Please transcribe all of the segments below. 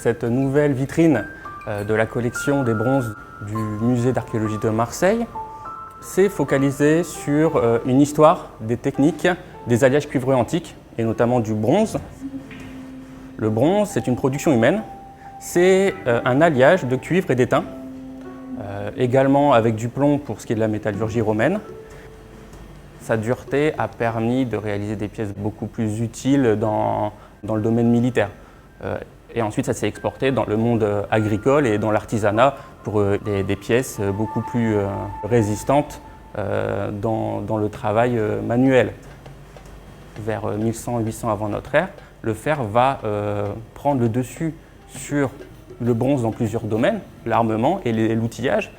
cette nouvelle vitrine de la collection des bronzes du musée d'archéologie de Marseille s'est focalisée sur une histoire des techniques des alliages cuivreux antiques et notamment du bronze. Le bronze, c'est une production humaine, c'est un alliage de cuivre et d'étain, également avec du plomb pour ce qui est de la métallurgie romaine. Sa dureté a permis de réaliser des pièces beaucoup plus utiles dans le domaine militaire. Et ensuite, ça s'est exporté dans le monde agricole et dans l'artisanat pour des pièces beaucoup plus résistantes dans le travail manuel. Vers 1100-800 avant notre ère, le fer va prendre le dessus sur le bronze dans plusieurs domaines, l'armement et l'outillage.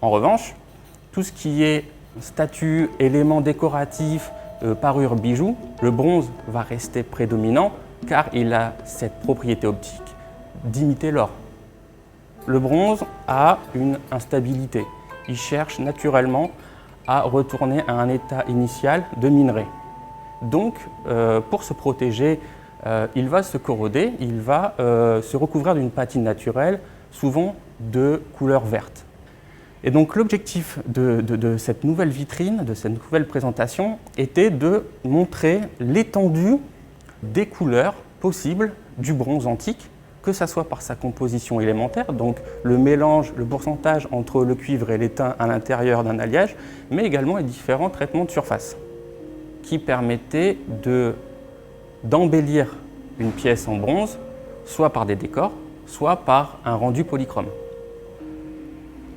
En revanche, tout ce qui est statues, éléments décoratifs, parures, bijoux, le bronze va rester prédominant car il a cette propriété optique d'imiter l'or. Le bronze a une instabilité. Il cherche naturellement à retourner à un état initial de minerai. Donc, pour se protéger, il va se corroder, il va se recouvrir d'une patine naturelle, souvent de couleur verte. Et donc l'objectif de cette nouvelle vitrine, de cette nouvelle présentation, était de montrer l'étendue des couleurs possibles du bronze antique, que ce soit par sa composition élémentaire, donc le mélange, le pourcentage entre le cuivre et l'étain à l'intérieur d'un alliage, mais également les différents traitements de surface qui permettaient d'embellir une pièce en bronze, soit par des décors, soit par un rendu polychrome.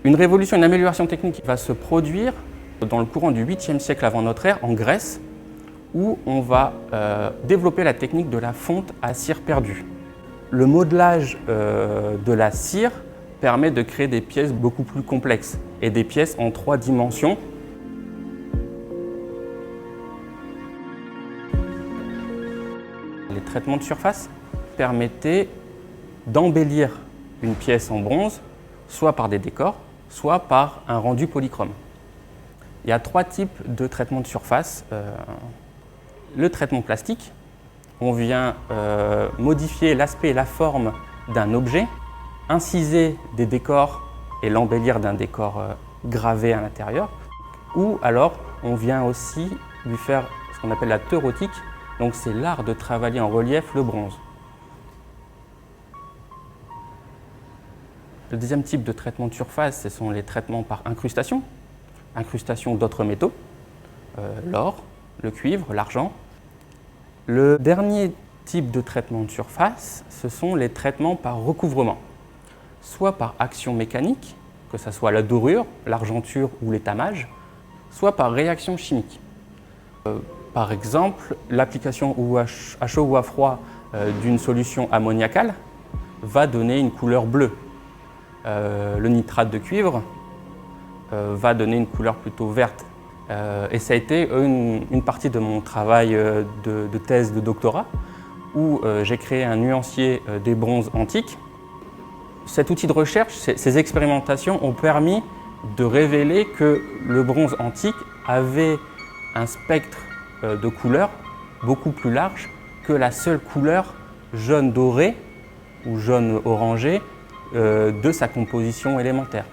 Une révolution, une amélioration technique va se produire dans le courant du 8e siècle avant notre ère en Grèce, où on va développer la technique de la fonte à cire perdue. Le modelage de la cire permet de créer des pièces beaucoup plus complexes et des pièces en 3 dimensions. Les traitements de surface permettaient d'embellir une pièce en bronze, soit par des décors, soit par un rendu polychrome. Il y a 3 types de traitements de surface. Le traitement plastique, on vient modifier l'aspect et la forme d'un objet, inciser des décors et l'embellir d'un décor gravé à l'intérieur. Ou alors, on vient aussi lui faire ce qu'on appelle la teurotique, donc c'est l'art de travailler en relief le bronze. Le deuxième type de traitement de surface, ce sont les traitements par incrustation. Incrustation d'autres métaux, l'or, le cuivre, l'argent. Le dernier type de traitement de surface, ce sont les traitements par recouvrement, soit par action mécanique, que ce soit la dorure, l'argenture ou l'étamage, soit par réaction chimique. Par exemple, l'application à chaud ou à froid d'une solution ammoniacale va donner une couleur bleue. Le nitrate de cuivre va donner une couleur plutôt verte. Et ça a été une partie de mon travail de thèse de doctorat où j'ai créé un nuancier des bronzes antiques. Cet outil de recherche, ces expérimentations ont permis de révéler que le bronze antique avait un spectre de couleurs beaucoup plus large que la seule couleur jaune doré ou jaune orangé de sa composition élémentaire.